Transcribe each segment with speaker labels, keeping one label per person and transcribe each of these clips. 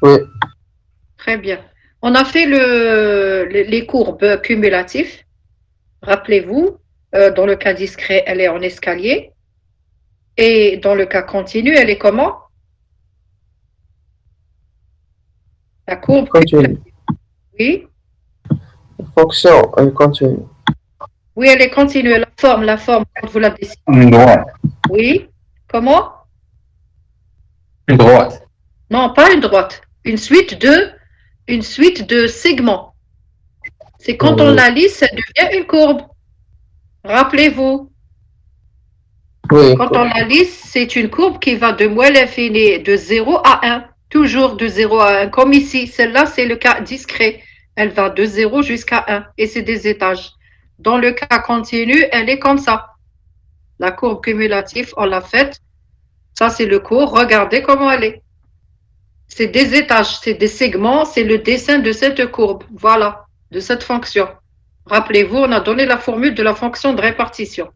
Speaker 1: Oui,
Speaker 2: Très bien. On a fait les courbes cumulatives. Rappelez-vous, dans le cas discret, elle est en escalier. Et dans le cas continu, elle est comment? La courbe
Speaker 1: continue.
Speaker 2: cumulative. Oui,
Speaker 1: Fonction continue.
Speaker 2: oui, elle est continue. La forme, quand vous la dessinez.
Speaker 3: Droite.
Speaker 2: Oui. Comment?
Speaker 3: Droite.
Speaker 2: Non, pas une droite. Une suite de segments. C'est quand on
Speaker 1: Euh,
Speaker 2: la lisse, ça devient une courbe. Rappelez-vous,
Speaker 1: oui,
Speaker 2: quand on la lisse, c'est une courbe qui va de moins l'infini, de 0 à 1. Toujours de 0 à 1. Comme ici, celle-là, c'est le cas discret. Elle va de 0 jusqu'à 1 et c'est des étages. Dans le cas continu, elle est comme ça. La courbe cumulative, on l'a faite. Ça, c'est le cours. Regardez comment elle est. C'est des étages, c'est des segments, c'est le dessin de cette courbe. Voilà, de cette fonction. Rappelez-vous, on a donné la formule de la fonction de répartition.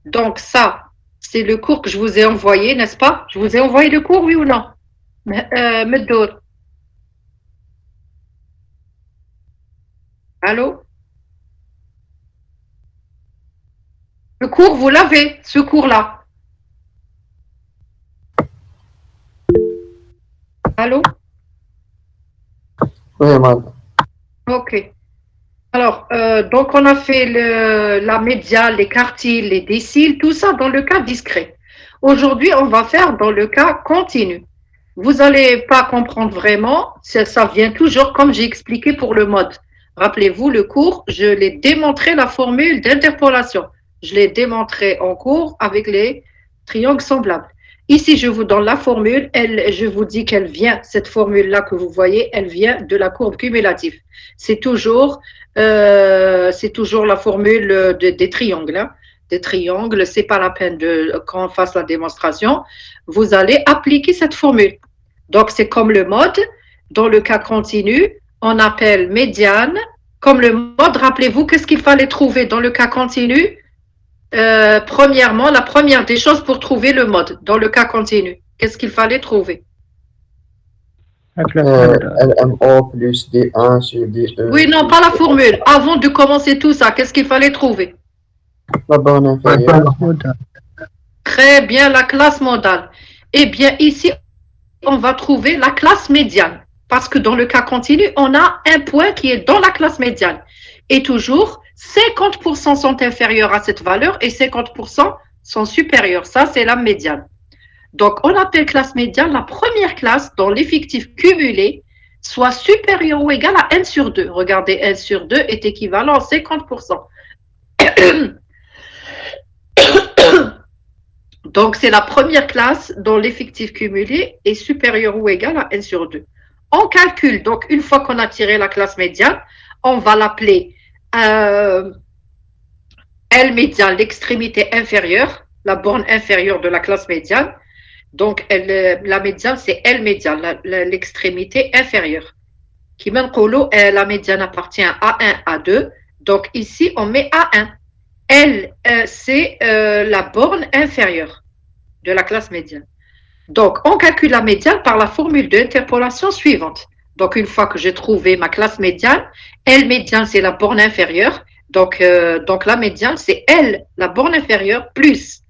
Speaker 2: Donc ça, c'est le cours que je vous ai envoyé, n'est-ce pas? Je vous ai envoyé le cours, oui ou non? Meddour. Allô? Le cours, vous l'avez, ce cours-là. Allô?
Speaker 1: oui, madame.
Speaker 2: Ok. Alors, donc on a fait la médiane, les quartiles, les déciles, tout ça dans le cas discret. Aujourd'hui, on va faire dans le cas continu. Vous n'allez pas comprendre vraiment, ça vient toujours comme j'ai expliqué pour le mode. Rappelez-vous, le cours, je l'ai démontré la formule d'interpolation. Je l'ai démontré en cours avec les triangles semblables. Ici, je vous donne la formule, je vous dis qu'elle vient, cette formule-là que vous voyez, elle vient de la courbe cumulative. C'est toujours, c'est toujours la formule des triangles. Hein. Des triangles, c'est pas la peine qu'on fasse la démonstration. Vous allez appliquer cette formule. Donc, c'est comme le mode. Dans le cas continu, on appelle médiane. Comme le mode, rappelez-vous, qu'est-ce qu'il fallait trouver dans le cas continu? Premièrement, la première des choses pour trouver le mode dans le cas continu. Qu'est-ce qu'il fallait trouver?
Speaker 4: La classe modale.
Speaker 1: LMO plus D1 sur DE
Speaker 2: Oui, non, pas
Speaker 1: plus
Speaker 2: la formule. Avant de commencer tout ça, qu'est-ce qu'il fallait trouver?
Speaker 1: la borne
Speaker 4: La
Speaker 1: inférieure.
Speaker 4: classe modale.
Speaker 2: Très bien, la classe modale. Eh bien, ici, on va trouver la classe médiane. Parce que dans le cas continu, on a un point qui est dans la classe médiane. Et toujours, 50% sont inférieurs à cette valeur et 50% sont supérieurs. Ça, c'est la médiane. Donc, on appelle classe médiane la première classe dont l'effectif cumulé soit supérieur ou égal à n sur 2. Regardez, n sur 2 est équivalent à 50%. Donc, c'est la première classe dont l'effectif cumulé est supérieur ou égal à n sur 2. On calcule, donc, une fois qu'on a tiré la classe médiane, on va l'appeler L médiane, l'extrémité inférieure, la borne inférieure de la classe médiane. Donc, la médiane, c'est L médiane, l'extrémité inférieure. Qui la médiane appartient à A1, A2. Donc, ici, on met A1. L, c'est la borne inférieure de la classe médiane. Donc, on calcule la médiane par la formule d'interpolation suivante. Donc, une fois que j'ai trouvé ma classe médiane, L médiane, c'est la borne inférieure. Donc la médiane, c'est L, la borne inférieure, plus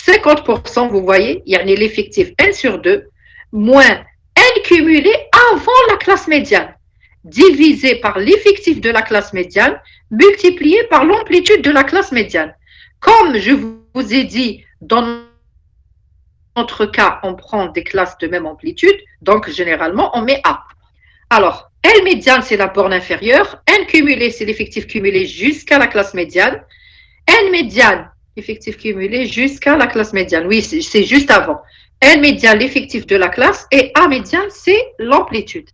Speaker 2: 50%, vous voyez, il y a l'effectif N sur 2, moins N cumulé avant la classe médiane, divisé par l'effectif de la classe médiane, multiplié par l'amplitude de la classe médiane. Comme je vous ai dit, dans notre cas, on prend des classes de même amplitude, donc généralement, on met A. Alors, L médiane, c'est la borne inférieure, N cumulé, c'est l'effectif cumulé jusqu'à la classe médiane, N médiane, effectif cumulé jusqu'à la classe médiane. Oui, c'est juste avant. N médiane, l'effectif de la classe, et A médiane, c'est l'amplitude.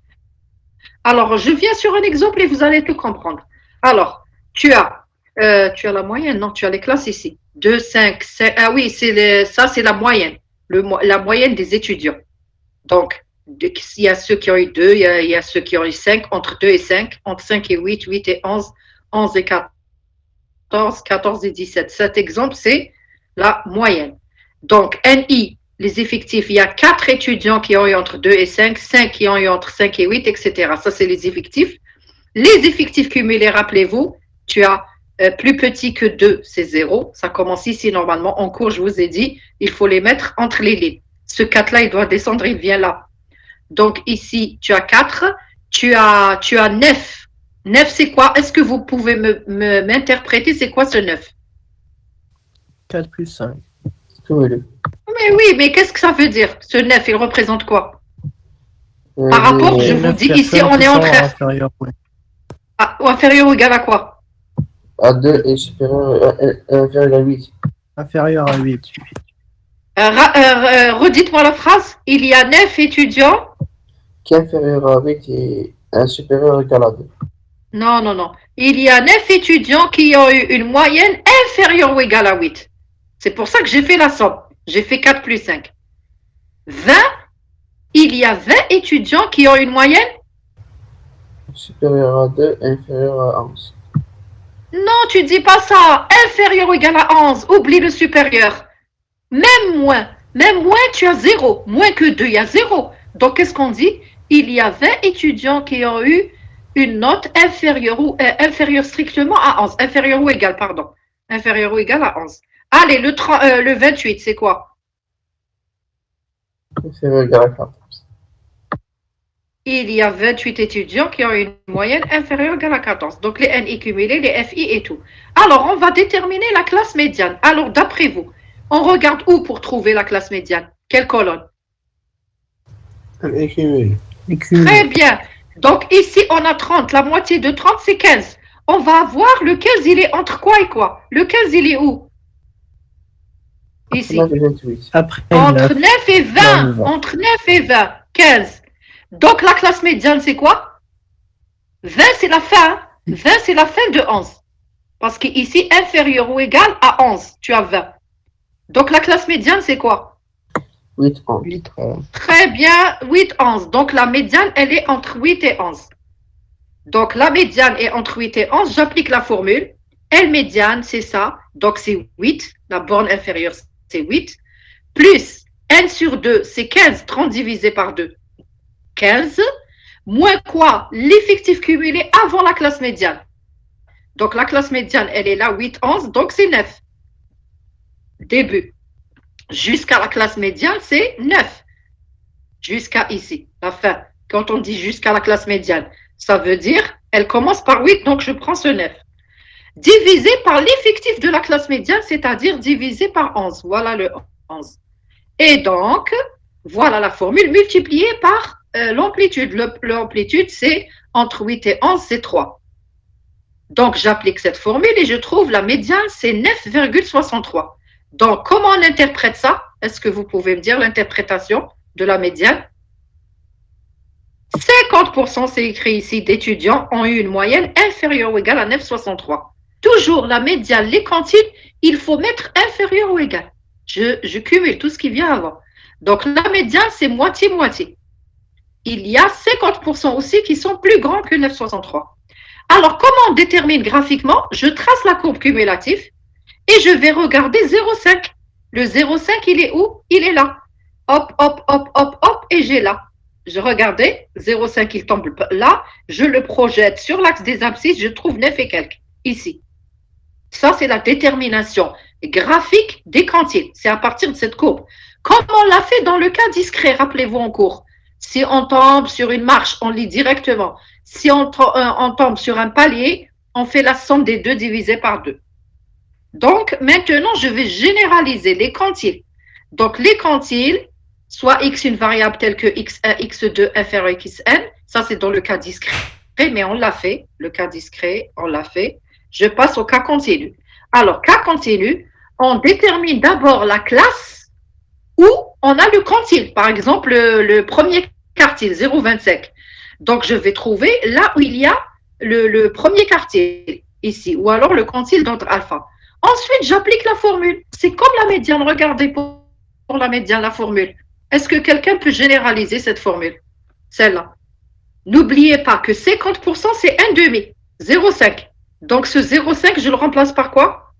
Speaker 2: Alors, je viens sur un exemple et vous allez tout comprendre. Alors, tu as la moyenne, non, tu as les classes ici. 2, 5, 5. Ah oui, ça, c'est la moyenne. La moyenne des étudiants. Donc, il y a ceux qui ont eu 2, il y a ceux qui ont eu 5, entre 2 et 5, entre 5 et 8, 8 et 11, 11 et 14, 14 et 17. Cet exemple, c'est la moyenne. Donc, NI, les effectifs, il y a 4 étudiants qui ont eu entre 2 et 5, 5 qui ont eu entre 5 et 8, etc. Ça, c'est les effectifs. Les effectifs cumulés, rappelez-vous, tu as plus petit que 2, c'est 0. Ça commence ici, normalement. En cours, je vous ai dit, il faut les mettre entre les lignes. Ce 4-là, il doit descendre, il vient là. Donc, ici, tu as 4. Tu as 9. 9, c'est quoi? Est-ce que vous pouvez m'interpréter, c'est quoi ce 9?
Speaker 4: 4 plus 5.
Speaker 1: Cumulé.
Speaker 2: Mais oui, mais qu'est-ce que ça veut dire? Ce 9, il représente quoi? Par rapport, je vous dis, ici, on est en train...
Speaker 4: Inférieur, oui.
Speaker 2: Ah, ou inférieur ou égal à quoi?
Speaker 1: À 2 et supérieur inférieur à 8.
Speaker 4: Inférieur à 8.
Speaker 2: Redites-moi la phrase. Il y a 9 étudiants.
Speaker 1: Qui est inférieur à 8 et un supérieur égal à 2.
Speaker 2: Non, non, non. Il y a 9 étudiants qui ont eu une moyenne inférieure ou égale à 8. C'est pour ça que j'ai fait la somme. J'ai fait 4 plus 5. 20. Il y a 20 étudiants qui ont une moyenne
Speaker 1: Supérieur à 2 et inférieur à 11.
Speaker 2: Non, tu dis pas ça. Inférieur ou égal à 11. Oublie le supérieur. Même moins, tu as 0. Moins que 2, il y a 0. Donc, qu'est-ce qu'on dit? Il y a 20 étudiants qui ont eu une note inférieure strictement à 11. Inférieure ou égale, pardon. Inférieure ou égale à 11. Allez, le 28, c'est quoi?
Speaker 1: Inférieur égal à 14.
Speaker 2: Il y a 28 étudiants qui ont une moyenne inférieure ou égale à 14. Donc, les NI cumulés, les FI et tout. Alors, on va déterminer la classe médiane. Alors, d'après vous, on regarde où pour trouver la classe médiane? Quelle colonne?
Speaker 1: Cumulé.
Speaker 2: Très bien. Donc, ici, on a 30. La moitié de 30, c'est 15. On va voir le 15, il est entre quoi et quoi? Le 15, il est où? Ici.
Speaker 4: Après
Speaker 2: Entre
Speaker 4: 9.
Speaker 2: 9 et 20. Entre 9 et 20. 15. Donc, la classe médiane, c'est quoi? 20, c'est la fin. 20, c'est la fin de 11. Parce qu'ici, inférieur ou égal à 11, tu as 20. Donc, la classe médiane, c'est quoi?
Speaker 1: 8, 11.
Speaker 4: 8, 11.
Speaker 2: Très bien, 8, 11. Donc, la médiane, elle est entre 8 et 11. Donc, la médiane est entre 8 et 11. J'applique la formule. L médiane, c'est ça. Donc, c'est 8. La borne inférieure, c'est 8. Plus N sur 2, c'est 15. 30 divisé par 2. 15. Moins quoi? L'effectif cumulé avant la classe médiane. Donc, la classe médiane, elle est là, 8, 11. Donc, c'est 9. Début. Jusqu'à la classe médiane, c'est 9. Jusqu'à ici, la fin. Quand on dit jusqu'à la classe médiane, ça veut dire, elle commence par 8, donc je prends ce 9. Divisé par l'effectif de la classe médiane, c'est-à-dire divisé par 11. Voilà le 11. Et donc, voilà la formule multipliée par l'amplitude. L'amplitude, c'est entre 8 et 11, c'est 3. Donc, j'applique cette formule et je trouve la médiane, c'est 9,63. Donc, comment on interprète ça? Est-ce que vous pouvez me dire l'interprétation de la médiane? 50%, c'est écrit ici, d'étudiants ont eu une moyenne inférieure ou égale à 9,63. Toujours la médiane, les quantiles, il faut mettre inférieur ou égal. Je cumule tout ce qui vient avant. Donc, la médiane, c'est moitié-moitié. Il y a 50% aussi qui sont plus grands que 9,63. Alors, comment on détermine graphiquement? Je trace la courbe cumulative et je vais regarder 0,5. Le 0,5, il est où? Il est là. Hop, hop, hop, hop, hop, et j'ai là. Je regardais, 0,5, il tombe là. Je le projette sur l'axe des abscisses, je trouve 9 et quelques, ici. Ça, c'est la détermination graphique des quantiles. C'est à partir de cette courbe. Comme on l'a fait dans le cas discret, rappelez-vous en cours. Si on tombe sur une marche, on lit directement. Si on tombe sur un palier, on fait la somme des deux divisé par 2. Donc, maintenant, je vais généraliser les quantiles. Donc, les quantiles, soit x une variable telle que x1, x2 inférieur à xn, ça c'est dans le cas discret, mais on l'a fait. Le cas discret, on l'a fait. Je passe au cas continu. Alors, cas continu, on détermine d'abord la classe où on a le quantile. Par exemple, le premier quartile, 0,25. Donc, je vais trouver là où il y a le premier quartile, ici, ou alors le quantile d'ordre alpha. Ensuite, j'applique la formule. C'est comme la médiane. Regardez pour la médiane, la formule. Est-ce que quelqu'un peut généraliser cette formule? Celle-là. N'oubliez pas que 50%, c'est 1,5. 0,5. Donc, ce 0,5, je le remplace par quoi?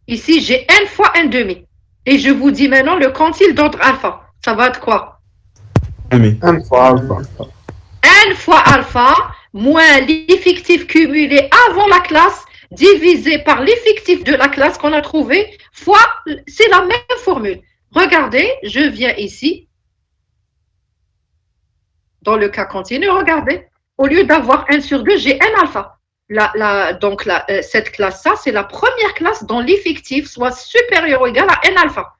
Speaker 2: Ici, j'ai n fois 1,5. Et je vous dis maintenant le quantile d'ordre alpha. Ça va être quoi?
Speaker 1: N fois alpha.
Speaker 2: N fois alpha moins l'effectif cumulé avant la classe divisé par l'effectif de la classe qu'on a trouvé fois, c'est la même formule. Regardez, je viens ici, dans le cas continu, regardez, au lieu d'avoir 1 sur 2, j'ai N alpha. Cette classe-là, c'est la première classe dont l'effectif soit supérieur ou égal à N alpha.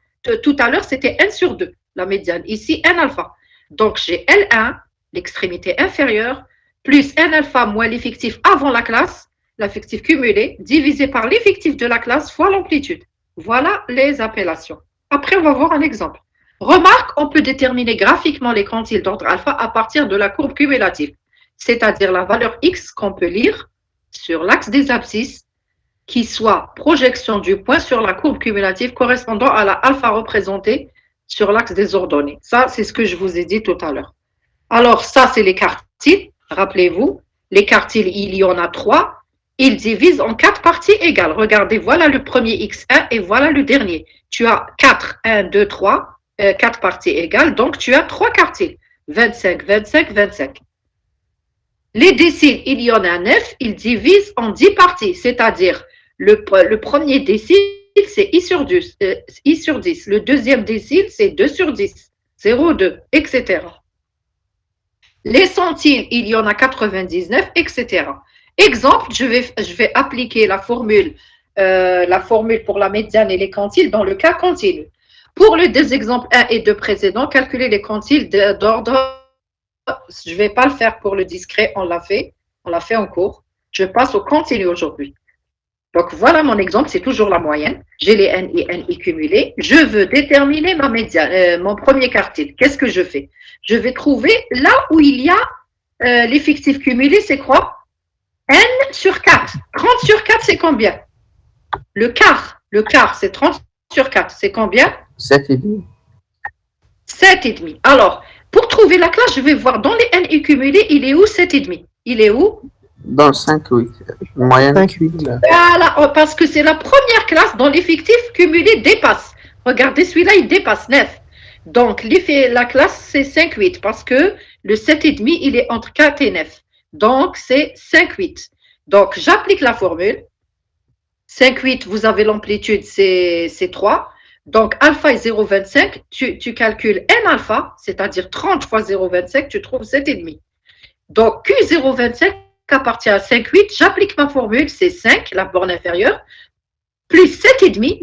Speaker 2: Tout à l'heure, c'était N sur 2, la médiane. Ici, N alpha. Donc, j'ai L1, l'extrémité inférieure, plus N alpha moins l'effectif avant la classe, l'effectif cumulé, divisé par l'effectif de la classe fois l'amplitude. Voilà les appellations. Après, on va voir un exemple. Remarque, on peut déterminer graphiquement les quantiles d'ordre alpha à partir de la courbe cumulative, c'est-à-dire la valeur X qu'on peut lire sur l'axe des abscisses, qui soit projection du point sur la courbe cumulative correspondant à la alpha représentée sur l'axe des ordonnées. Ça, c'est ce que je vous ai dit tout à l'heure. Alors, ça, c'est les quartiles. Rappelez-vous, les quartiles, il y en a 3. Ils divisent en 4 parties égales. Regardez, voilà le premier X1 et voilà le dernier. Tu as 4, 1, 2, 3, 4 parties égales. Donc, tu as 3 quartiles. 25, 25, 25. Les déciles, il y en a 9. Ils divisent en 10 parties. C'est-à-dire, le premier décile, c'est I sur 10. Le deuxième décile, c'est 2 sur 10. 0, 2, etc. Les centiles, il y en a 99, etc. Exemple, je vais appliquer la formule pour la médiane et les quantiles dans le cas continu. Pour les deux exemples 1 et 2 précédents, calculer les quantiles d'ordre. Je ne vais pas le faire pour le discret, on l'a fait en cours. Je passe au continu aujourd'hui. Donc voilà mon exemple, c'est toujours la moyenne. J'ai les N et NI cumulés. Je veux déterminer ma médiane, mon premier quartile. Qu'est-ce que je fais? Je vais trouver là où il y a l'effectif cumulé, c'est quoi? N sur 4. 30 sur 4, c'est combien? Le quart, c'est 30 sur 4. C'est combien?
Speaker 1: 7,5.
Speaker 2: 7,5. Alors, pour trouver la classe, je vais voir dans les NI cumulés, il est où 7,5? Il est où?
Speaker 1: Dans le 5,8. Moyenne.
Speaker 4: 5,8.
Speaker 2: Voilà, parce que c'est la première classe dont l'effectif cumulé dépasse. Regardez, celui-là, il dépasse 9. Donc, la classe, c'est 5,8 parce que le 7,5, il est entre 4 et 9. Donc, c'est 5,8. Donc, j'applique la formule. 5,8, vous avez l'amplitude, c'est 3. Donc, alpha est 0,25. Tu calcules N alpha, c'est-à-dire 30 fois 0,25, tu trouves 7,5. Donc, Q 0,25 appartient à 5,8. J'applique ma formule, c'est 5, la borne inférieure, plus 7,5,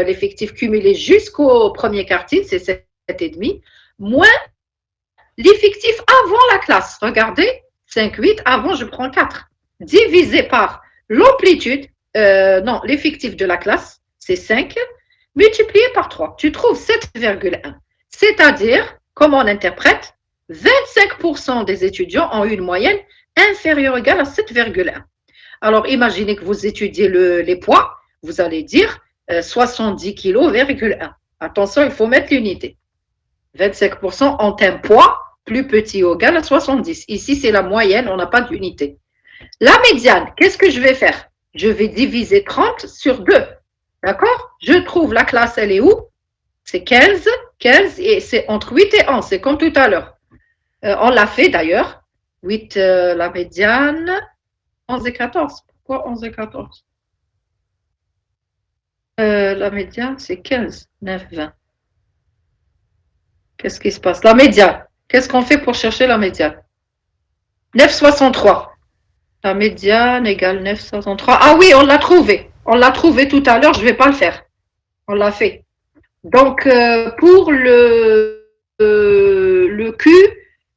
Speaker 2: l'effectif cumulé jusqu'au premier quartile, c'est 7,5, moins l'effectif avant la classe. Regardez, 5,8, avant, je prends 4. Divisé par l'amplitude, l'effectif de la classe, c'est 5, multiplié par 3. Tu trouves 7,1. C'est-à-dire, comment on interprète? 25% des étudiants ont une moyenne inférieure ou égale à 7,1. Alors, imaginez que vous étudiez les poids, vous allez dire 70 kg,1. Attention, il faut mettre l'unité. 25% ont un poids plus petit ou égal à 70. Ici, c'est la moyenne, on n'a pas d'unité. La médiane, qu'est-ce que je vais faire? Je vais diviser 30 sur 2. D'accord? Je trouve la classe, elle est où? C'est 15, et c'est entre 8 et 11, c'est comme tout à l'heure. On l'a fait d'ailleurs. 8, la médiane, 11 et 14. Pourquoi 11 et 14? La médiane, c'est 15, 9, 20. Qu'est-ce qui se passe? La médiane. Qu'est-ce qu'on fait pour chercher la médiane? 9,63. La médiane égale 9,63. Ah oui, on l'a trouvé. On l'a trouvé tout à l'heure, je ne vais pas le faire. On l'a fait. Donc, pour le Q,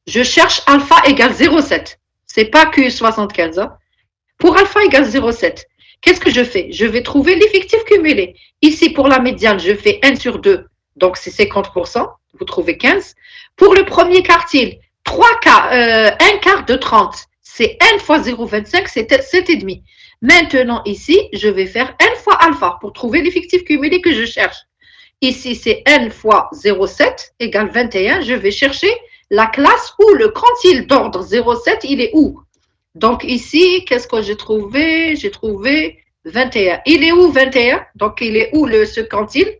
Speaker 2: je cherche alpha égale 0,7. Ce n'est pas Q75. Hein. Pour alpha égale 0,7, qu'est-ce que je fais? Je vais trouver l'effectif cumulé. Ici, pour la médiane, je fais 1 sur 2. Donc, c'est 50%. Vous trouvez 15. Pour le premier quartile, 1 quart de 30. C'est N fois 0,25, c'est 7,5. Maintenant, ici, je vais faire N fois alpha pour trouver l'effectif cumulé que je cherche. Ici, c'est N fois 0,7 égale 21. Je vais chercher la classe où le quantile d'ordre 0,7, il est où? Donc ici, qu'est-ce que j'ai trouvé? J'ai trouvé 21. Il est où 21? Donc, il est où ce quantile?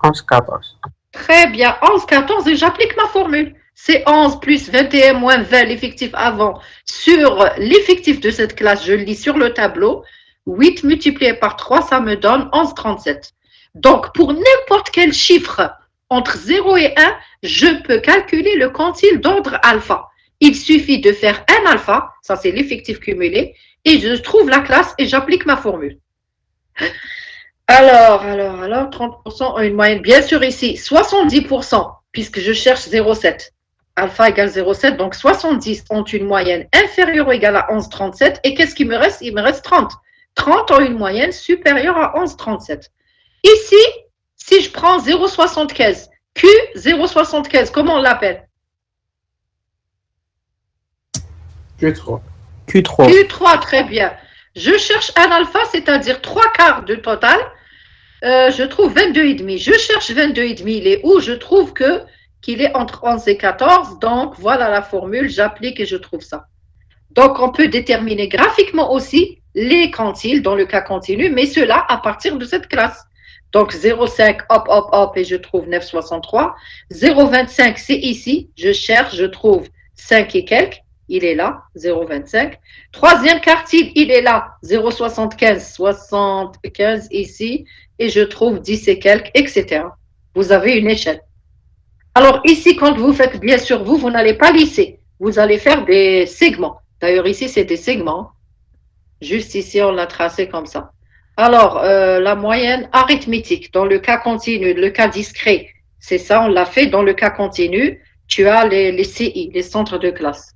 Speaker 1: 11, 14.
Speaker 2: Très bien, 11, 14, et j'applique ma formule. C'est 11 plus 21 moins 20, l'effectif avant, sur l'effectif de cette classe, je le lis sur le tableau. 8 multiplié par 3, ça me donne 11,37. Donc, pour n'importe quel chiffre entre 0 et 1, je peux calculer le quantile d'ordre alpha. Il suffit de faire un alpha, ça c'est l'effectif cumulé, et je trouve la classe et j'applique ma formule. Alors, 30% en une moyenne. Bien sûr, ici, 70%, puisque je cherche 0,7. Alpha égale 0,7, donc 70 ont une moyenne inférieure ou égale à 11,37. Et qu'est-ce qu'il me reste? Il me reste 30. 30 ont une moyenne supérieure à 11,37. Ici, si je prends 0,75, Q 0,75, comment on l'appelle?
Speaker 1: Q3.
Speaker 4: Q3.
Speaker 2: Q3, très bien. Je cherche un alpha, c'est-à-dire 3 quarts de total. Je trouve 22,5. Je cherche 22,5. Il est où? Je trouve qu'il est entre 11 et 14. Donc, voilà la formule. J'applique et je trouve ça. Donc, on peut déterminer graphiquement aussi les quantiles dans le cas continu, mais cela à partir de cette classe. Donc, 0,5, hop, hop, hop, et je trouve 9,63. 0,25, c'est ici. Je cherche, je trouve 5 et quelques. Il est là, 0,25. Troisième quartile, il est là, 0,75, 75 ici, et je trouve 10 et quelques, etc. Vous avez une échelle. Alors ici, quand vous faites, bien sûr, vous n'allez pas lisser. Vous allez faire des segments. D'ailleurs, ici, c'est des segments. Juste ici, on l'a tracé comme ça. Alors, la moyenne arithmétique, dans le cas continu, le cas discret, c'est ça, on l'a fait. Dans le cas continu, tu as les CI, les centres de classe.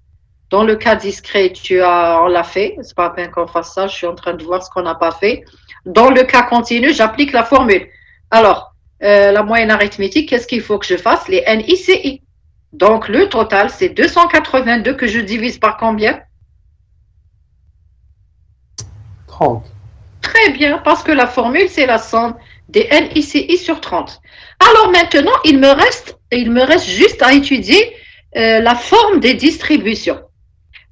Speaker 2: Dans le cas discret, on l'a fait. C'est pas bien qu'on fasse ça. Je suis en train de voir ce qu'on n'a pas fait. Dans le cas continu, j'applique la formule. Alors, la moyenne arithmétique, qu'est-ce qu'il faut que je fasse? Les NICI. Donc, le total, c'est 282 que je divise par combien?
Speaker 1: 30.
Speaker 2: Très bien, parce que la formule, c'est la somme des NICI sur 30. Alors maintenant, il me reste juste à étudier la forme des distributions.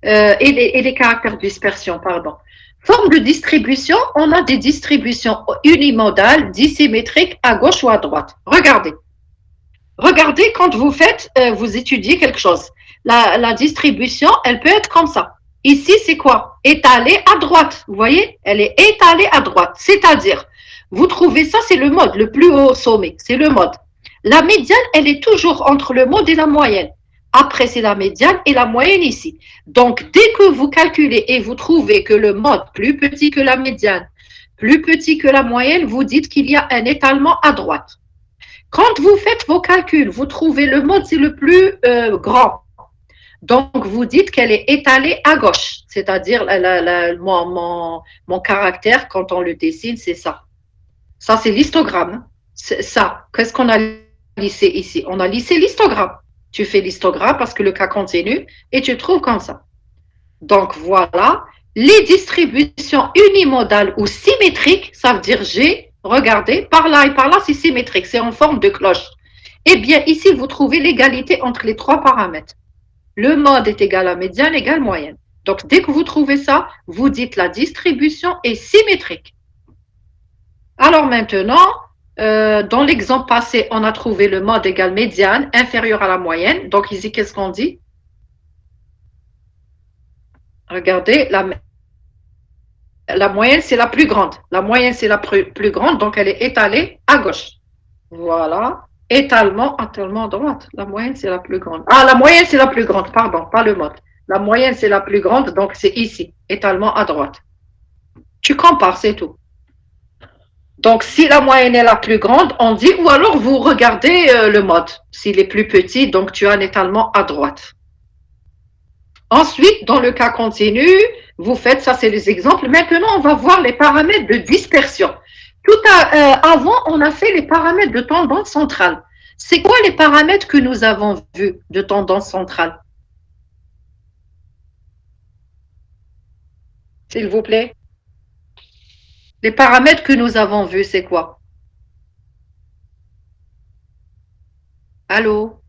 Speaker 2: Et les caractères de dispersion, pardon. Forme de distribution, on a des distributions unimodales, dissymétriques à gauche ou à droite. Regardez. Regardez quand vous étudiez quelque chose. La distribution, elle peut être comme ça. Ici, c'est quoi? Étalée à droite. Vous voyez? Elle est étalée à droite. C'est-à-dire, vous trouvez ça, c'est le mode, le plus haut sommet. C'est le mode. La médiane, elle est toujours entre le mode et la moyenne. Après, c'est la médiane et la moyenne ici. Donc, dès que vous calculez et vous trouvez que le mode plus petit que la médiane, plus petit que la moyenne, vous dites qu'il y a un étalement à droite. Quand vous faites vos calculs, vous trouvez le mode, c'est le plus grand. Donc, vous dites qu'elle est étalée à gauche. C'est-à-dire, mon caractère, quand on le dessine, c'est ça. Ça, c'est l'histogramme. Ça, qu'est-ce qu'on a lissé ici? On a lissé l'histogramme. Tu fais l'histogramme parce que le cas continue et tu trouves comme ça. Donc, voilà. Les distributions unimodales ou symétriques, ça veut dire regardez, par là et par là, c'est symétrique, c'est en forme de cloche. Eh bien, ici, vous trouvez l'égalité entre les trois paramètres. Le mode est égal à médiane égale moyenne. Donc, dès que vous trouvez ça, vous dites la distribution est symétrique. Alors maintenant, dans l'exemple passé, on a trouvé le mode égal médiane inférieur à la moyenne. Donc ici, qu'est-ce qu'on dit? Regardez, la moyenne, c'est la plus grande. La moyenne, c'est la plus grande, donc elle est étalée à gauche. Voilà. Étalement à droite. La moyenne, c'est la plus grande. Ah, la moyenne, c'est la plus grande, pardon, pas le mode. La moyenne, c'est la plus grande, donc c'est ici, étalement à droite. Tu compares, c'est tout. Donc, si la moyenne est la plus grande, on dit, ou alors vous regardez le mode. S'il est plus petit, donc tu as un étalement à droite. Ensuite, dans le cas continu, vous faites, ça c'est les exemples. Maintenant, on va voir les paramètres de dispersion. Avant, on a fait les paramètres de tendance centrale. C'est quoi les paramètres que nous avons vus de tendance centrale? S'il vous plaît. Les paramètres que nous avons vus, c'est quoi? Allô?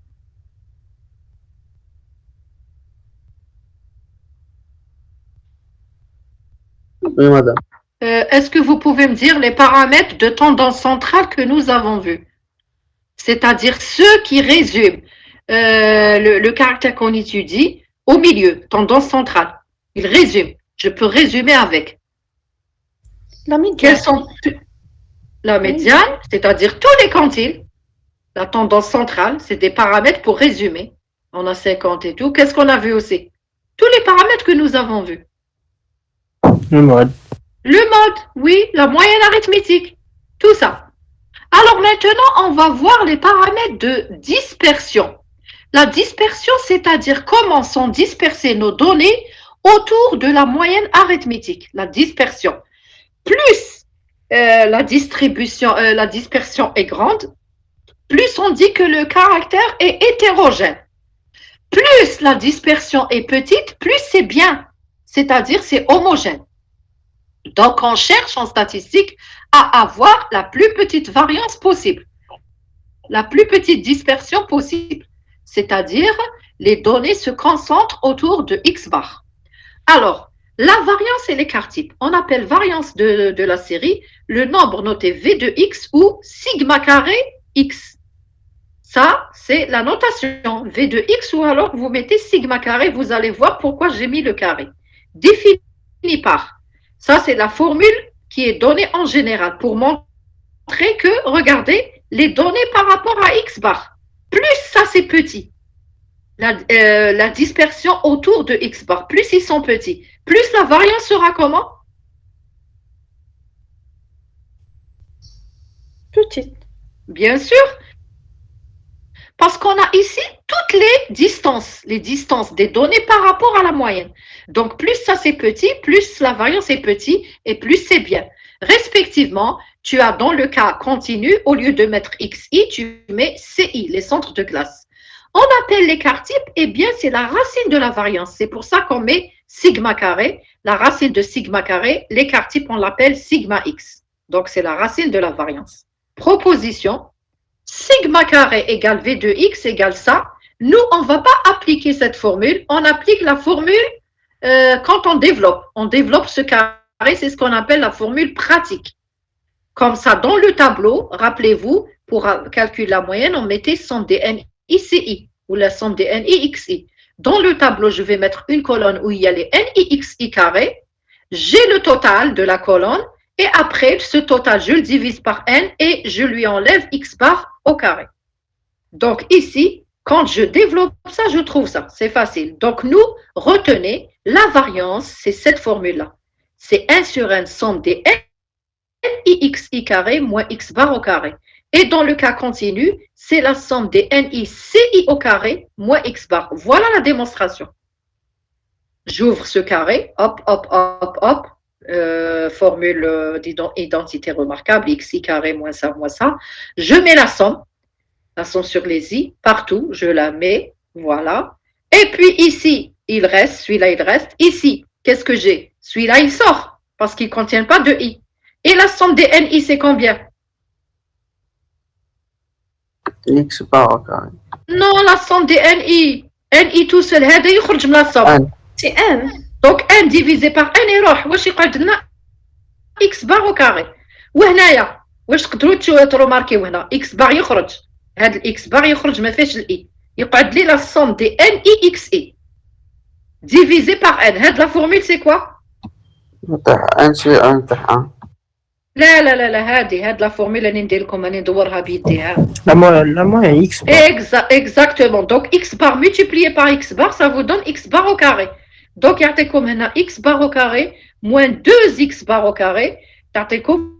Speaker 1: Oui, madame.
Speaker 2: Est-ce que vous pouvez me dire les paramètres de tendance centrale que nous avons vus? C'est-à-dire ceux qui résument le caractère qu'on étudie au milieu, tendance centrale. Il résume. Je peux résumer avec.
Speaker 3: La médiane.
Speaker 2: Quels sont la médiane, c'est-à-dire tous les quantiles. La tendance centrale, c'est des paramètres pour résumer. On a 50 et tout. Qu'est-ce qu'on a vu aussi? Tous les paramètres que nous avons vus.
Speaker 4: Le mode.
Speaker 2: Le mode, oui, la moyenne arithmétique. Tout ça. Alors maintenant, on va voir les paramètres de dispersion. La dispersion, c'est-à-dire comment sont dispersées nos données autour de la moyenne arithmétique. La dispersion. Plus la dispersion est grande, plus on dit que le caractère est hétérogène. Plus la dispersion est petite, plus c'est bien, c'est-à-dire c'est homogène. Donc, on cherche en statistique à avoir la plus petite variance possible, la plus petite dispersion possible, c'est-à-dire les données se concentrent autour de X bar. Alors, la variance et l'écart type, on appelle variance de la série le nombre noté V de X ou sigma carré X. Ça, c'est la notation V de X ou alors vous mettez sigma carré, vous allez voir pourquoi j'ai mis le carré. Défini par. Ça, c'est la formule qui est donnée en général pour montrer que, regardez, les données par rapport à X bar. Plus ça, c'est petit. La dispersion autour de X bar, plus ils sont petits, plus la variance sera comment?
Speaker 3: Petite.
Speaker 2: Bien sûr. Parce qu'on a ici toutes les distances des données par rapport à la moyenne. Donc, plus ça c'est petit, plus la variance est petite et plus c'est bien. Respectivement, tu as dans le cas continu, au lieu de mettre XI, tu mets CI, les centres de classe. On appelle l'écart type, eh bien, c'est la racine de la variance. C'est pour ça qu'on met sigma carré, la racine de sigma carré, l'écart type, on l'appelle sigma X. Donc, c'est la racine de la variance. Proposition. Sigma carré égale V de X égale ça. Nous, on ne va pas appliquer cette formule. On applique la formule quand on développe. On développe ce carré, c'est ce qu'on appelle la formule pratique. Comme ça, dans le tableau, rappelez-vous, pour calculer la moyenne, on mettait somme des NICI ou la somme des NIXI. Dans le tableau, je vais mettre une colonne où il y a les NIXI carré. J'ai le total de la colonne. Et après, ce total, je le divise par n et je lui enlève x bar au carré. Donc ici, quand je développe ça, je trouve ça. C'est facile. Donc nous, retenez, la variance, c'est cette formule-là. C'est 1 sur n somme des NIXI carré moins x bar au carré. Et dans le cas continu, c'est la somme des NICI au carré moins x bar. Voilà la démonstration. J'ouvre ce carré, hop, hop, hop, hop. Formule d'identité remarquable, xi carré moins ça, je mets la somme sur les i, partout, je la mets, voilà. Et puis ici, il reste, celui-là, il reste. Ici, qu'est-ce que j'ai? Celui-là, il sort, parce qu'il ne contient pas de i. Et la somme des ni, c'est combien?
Speaker 1: X bar au carré.
Speaker 2: Non, la somme des ni tout seul, هذا يخرج من la somme.
Speaker 3: C'est n.
Speaker 2: Donc n divisé par n يروح واش يقعد لنا x بار au carré. وهنايا واش تقدروا تروماركيو هنا x بار يخرج. هاد الاكس بار يخرج ما فيهش الاي. يقعد لي لا somme des n x i divisé par n. هاد لا فورمule c'est quoi?
Speaker 1: تاع ان سي ان تاع ان.
Speaker 2: لا هاد لا فورمule اللي ندير لكم راني ندورها بيدي ها.
Speaker 4: La moyenne X bar.
Speaker 2: Exactement. Donc x bar multiplié par x bar, ça vous donne x bar au carré. Donc يعطيكم هنا x bar au carré moins 2x bar au carré تعطيكم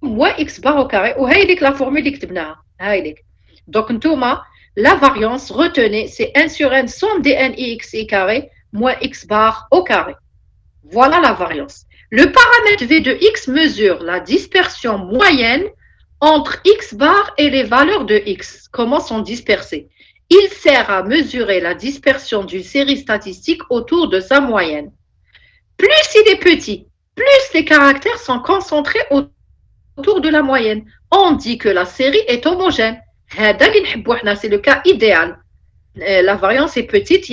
Speaker 2: moins x bar au carré. وهي ديك la formule اللي كتبناها. هاي ديك. Donc نتوما la variance, retenez, c'est 1 sur n somme des NIXI carré moins x bar au carré. Voilà la variance. Le paramètre V de X mesure la dispersion moyenne entre X bar et les valeurs de X. Comment sont dispersées? Il sert à mesurer la dispersion d'une série statistique autour de sa moyenne. Plus il est petit, plus les caractères sont concentrés autour de la moyenne. On dit que la série est homogène. C'est le cas idéal. La variance est petite,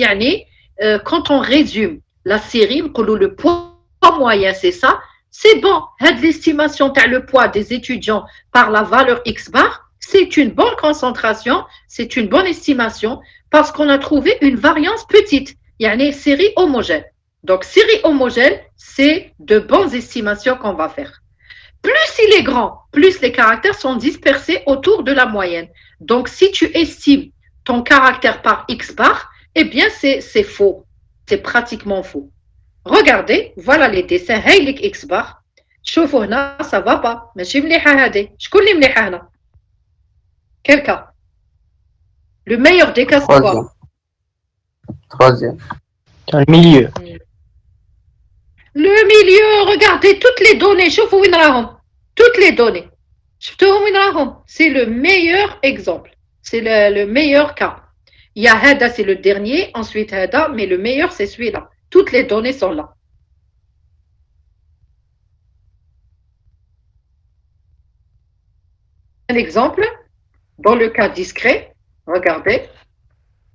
Speaker 2: quand on résume la série, le poids moyen, c'est ça, c'est bon. L'estimation de le poids des étudiants par la valeur X bar, c'est une bonne concentration, c'est une bonne estimation parce qu'on a trouvé une variance petite. Il y a une série homogène. Donc, série homogène, c'est de bonnes estimations qu'on va faire. Plus il est grand, plus les caractères sont dispersés autour de la moyenne. Donc, si tu estimes ton caractère par X bar, eh bien, c'est faux. C'est pratiquement faux. Regardez, voilà les dessins. Haylik X bar. شوفوا هنا ça va pas. ماشي مليحة هذه. شكون اللي مليحة هنا؟ Quel cas? Le meilleur des cas, c'est quoi?
Speaker 1: Troisième.
Speaker 4: Dans le milieu.
Speaker 2: Le milieu, regardez toutes les données. شوفوا وين راهم. Toutes les données. شفتوهم وين راهم. C'est le meilleur exemple. C'est le meilleur cas. Il y a Hada, c'est le dernier, ensuite Hada, mais le meilleur, c'est celui-là. Toutes les données sont là. Un exemple, dans le cas discret, regardez,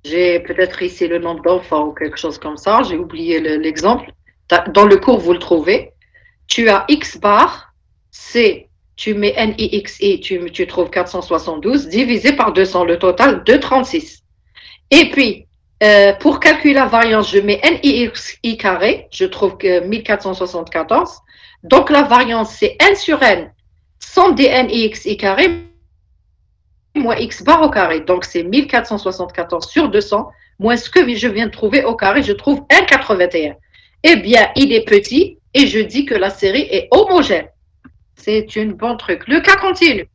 Speaker 2: j'ai peut-être ici le nombre d'enfants ou quelque chose comme ça, j'ai oublié l'exemple. Dans le cours, vous le trouvez. Tu as X bar, c'est, tu mets NIXI, tu trouves 472, divisé par 200, le total, 236. Et puis, pour calculer la variance, je mets NIXI carré, je trouve que 1474. Donc, la variance, c'est N sur N, somme des NIXI carré, moins X bar au carré. Donc, c'est 1474 sur 200, moins ce que je viens de trouver au carré, je trouve N81. Eh bien, il est petit et je dis que la série est homogène. C'est un bon truc. Le cas continue.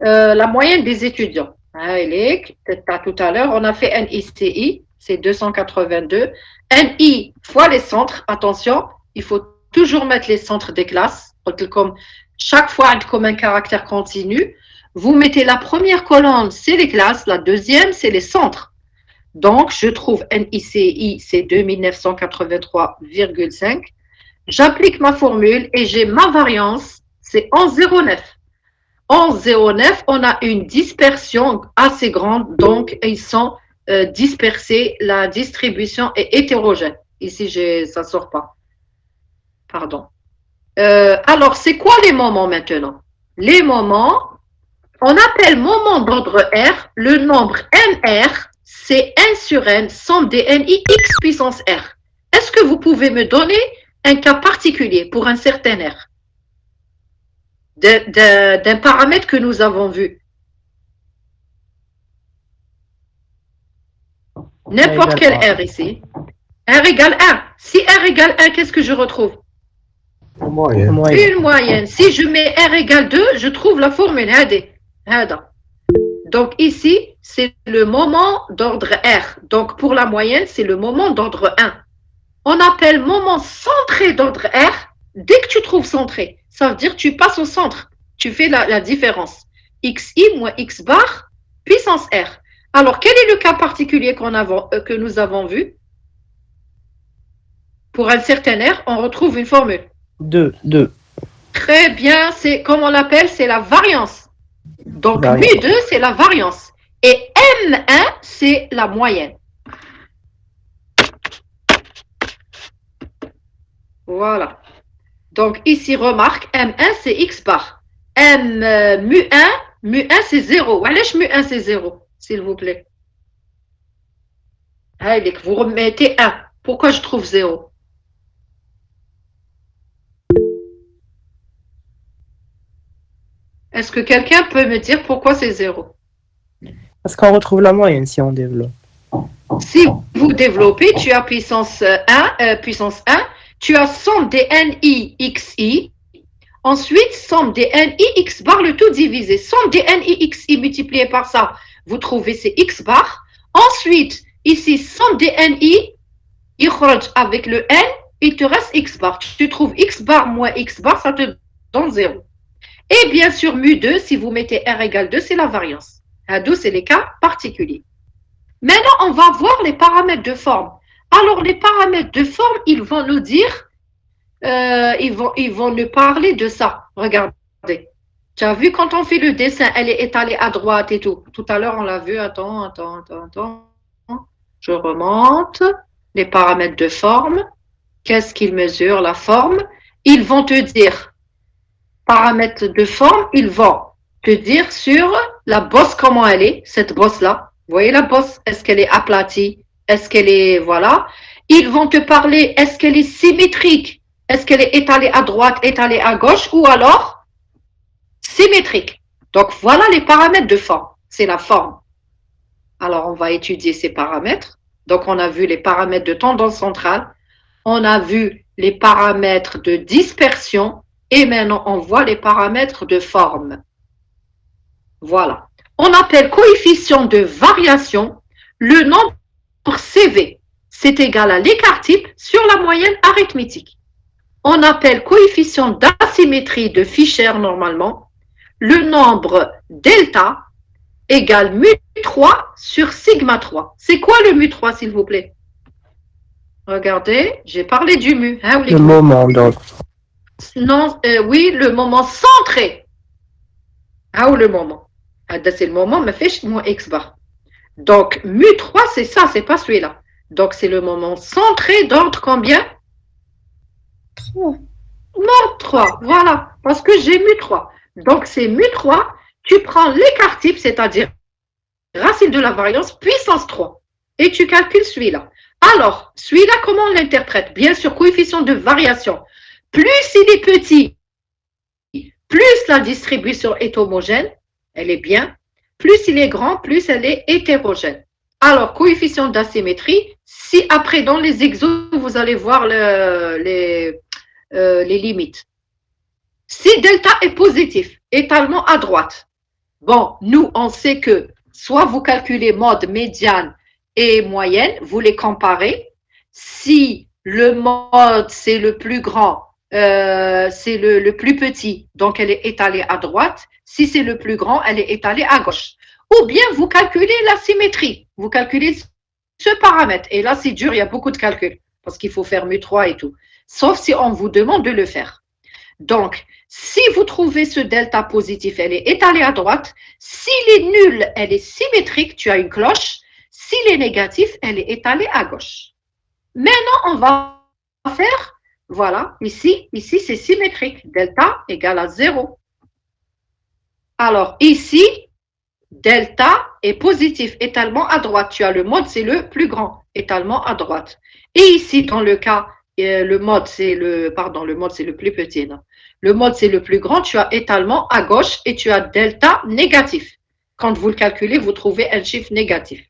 Speaker 2: La moyenne des étudiants. Tout à l'heure, on a fait NICI, c'est 282. NI fois les centres. Attention, il faut toujours mettre les centres des classes. Comme chaque fois, comme un caractère continu, vous mettez la première colonne, c'est les classes, la deuxième, c'est les centres. Donc, je trouve NICI, c'est 2983,5. J'applique ma formule et j'ai ma variance, c'est 11,09. 11,09, on a une dispersion assez grande, donc ils sont dispersés, la distribution est hétérogène. Ici, ça ne sort pas. Pardon. Alors, c'est quoi les moments maintenant? Les moments, on appelle moment d'ordre R, le nombre MR, c'est N sur N, somme des NI X puissance R. Est-ce que vous pouvez me donner un cas particulier pour un certain R? D'un paramètre que nous avons vu. N'importe quel R ici. R égale 1. Si R égale 1, qu'est-ce que je retrouve?
Speaker 1: Une moyenne.
Speaker 2: Une moyenne. Si je mets R égale 2, je trouve la formule. Donc ici, c'est le moment d'ordre R. Donc pour la moyenne, c'est le moment d'ordre 1. On appelle moment centré d'ordre R. Dès que tu trouves centré, ça veut dire que tu passes au centre. Tu fais la différence. XI moins X bar puissance R. Alors, quel est le cas particulier que nous avons vu? Pour un certain R, on retrouve une formule.
Speaker 4: 2.
Speaker 2: Très bien. C'est, comme on l'appelle, c'est la variance. Donc, mu2, c'est la variance. Et M1, c'est la moyenne. Voilà. Donc, ici, remarque, M1, c'est X bar. mu1, c'est 0. Allez, mu1, c'est 0, s'il vous plaît. Allez, vous remettez 1. Pourquoi je trouve 0? Est-ce que quelqu'un peut me dire pourquoi c'est 0?
Speaker 4: Parce qu'on retrouve la moyenne si on développe.
Speaker 2: Si vous développez, tu as puissance 1, tu as somme des NI XI, ensuite somme des NI X bar, le tout divisé. Somme des NI XI multiplié par ça, vous trouvez c'est X bar. Ensuite, ici, somme des NI, avec le N, il te reste X bar. Tu trouves X bar moins X bar, ça te donne 0. Et bien sûr, mu2, si vous mettez R égale 2, c'est la variance. À2, c'est les cas particuliers. Maintenant, on va voir les paramètres de forme. Alors, les paramètres de forme, ils vont nous dire, ils vont nous parler de ça. Regardez. Tu as vu quand on fait le dessin, elle est étalée à droite et tout. Tout à l'heure, on l'a vu. Attends. Je remonte. Les paramètres de forme. Qu'est-ce qu'ils mesurent, la forme? Ils vont te dire paramètres de forme, ils vont te dire sur la bosse comment elle est, cette bosse-là. Vous voyez la bosse, est-ce qu'elle est aplatie? Est-ce qu'elle est, voilà. Ils vont te parler, est-ce qu'elle est symétrique? Est-ce qu'elle est étalée à droite, étalée à gauche ou alors symétrique? Donc, voilà les paramètres de forme. C'est la forme. Alors, on va étudier ces paramètres. Donc, on a vu les paramètres de tendance centrale. On a vu les paramètres de dispersion. Et maintenant, on voit les paramètres de forme. Voilà. On appelle coefficient de variation le nombre CV. C'est égal à l'écart type sur la moyenne arithmétique. On appelle coefficient d'asymétrie de Fisher normalement le nombre delta égale mu3 sur sigma 3. C'est quoi le mu3, s'il vous plaît? Regardez, j'ai parlé du mu. Hein,
Speaker 4: Le moment, donc.
Speaker 2: Non, oui, le moment centré. Ah, ou le moment. C'est le moment, mais fait moins x bar. Donc, mu3, c'est ça, c'est pas celui-là. Donc, c'est le moment centré d'ordre combien?
Speaker 3: 3.
Speaker 2: Non, 3, voilà, parce que j'ai mu3. Donc, c'est mu3, tu prends l'écart type, c'est-à-dire racine de la variance, puissance 3, et tu calcules celui-là. Alors, celui-là, comment on l'interprète? Bien sûr, coefficient de variation. Plus il est petit, plus la distribution est homogène, elle est bien. Plus il est grand, plus elle est hétérogène. Alors, coefficient d'asymétrie, si après, dans les exos, vous allez voir les limites. Si delta est positif, étalement à droite, bon, nous, on sait que soit vous calculez mode, médiane et moyenne, vous les comparez. Si le mode, c'est le plus grand, c'est le plus petit, donc elle est étalée à droite. Si c'est le plus grand, elle est étalée à gauche. Ou bien vous calculez la symétrie, vous calculez ce paramètre. Et là, c'est dur, il y a beaucoup de calculs, parce qu'il faut faire mu3 et tout. Sauf si on vous demande de le faire. Donc, si vous trouvez ce delta positif, elle est étalée à droite. S'il est nul, elle est symétrique, tu as une cloche. S'il est négatif, elle est étalée à gauche. Maintenant, on va faire, voilà, ici c'est symétrique. Delta égale à 0. Alors, ici, delta est positif, étalement à droite. Tu as le mode, c'est le plus grand, étalement à droite. Et ici, dans le cas, le mode, c'est le plus petit. Non? Le mode, c'est le plus grand. Tu as étalement à gauche et tu as delta négatif. Quand vous le calculez, vous trouvez un chiffre négatif.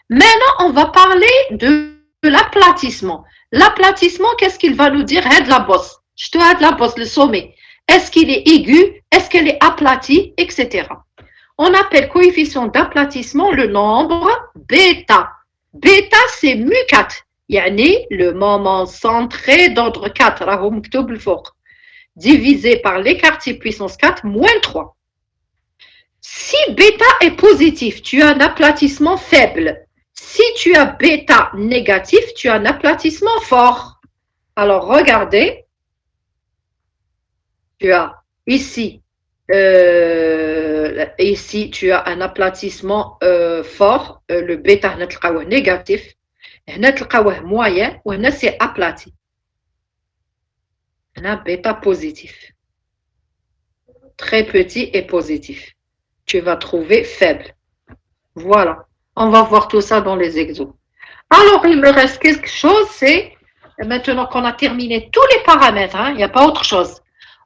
Speaker 2: Maintenant, on va parler de l'aplatissement. L'aplatissement, qu'est-ce qu'il va nous dire? Aide la bosse. Je te aide la bosse, le sommet. Est-ce qu'il est aigu? Est-ce qu'elle est aplatie? Etc. On appelle coefficient d'aplatissement le nombre bêta. Bêta, c'est mu4. يعني le moment centré d'ordre 4, راهو مكتوب الفوق, divisé par l'écart type puissance 4 moins 3. Si bêta est positif, tu as un aplatissement faible. Si tu as bêta négatif, tu as un aplatissement fort. Alors, regardez. Tu as ici, tu as un aplatissement fort. Le bêta négatif. Moyen, ou c'est aplati. On a bêta positif. Très petit et positif. Tu vas trouver faible. Voilà. On va voir tout ça dans les exos. Alors, il me reste quelque chose, c'est, maintenant qu'on a terminé tous les paramètres, il n'y a pas autre chose.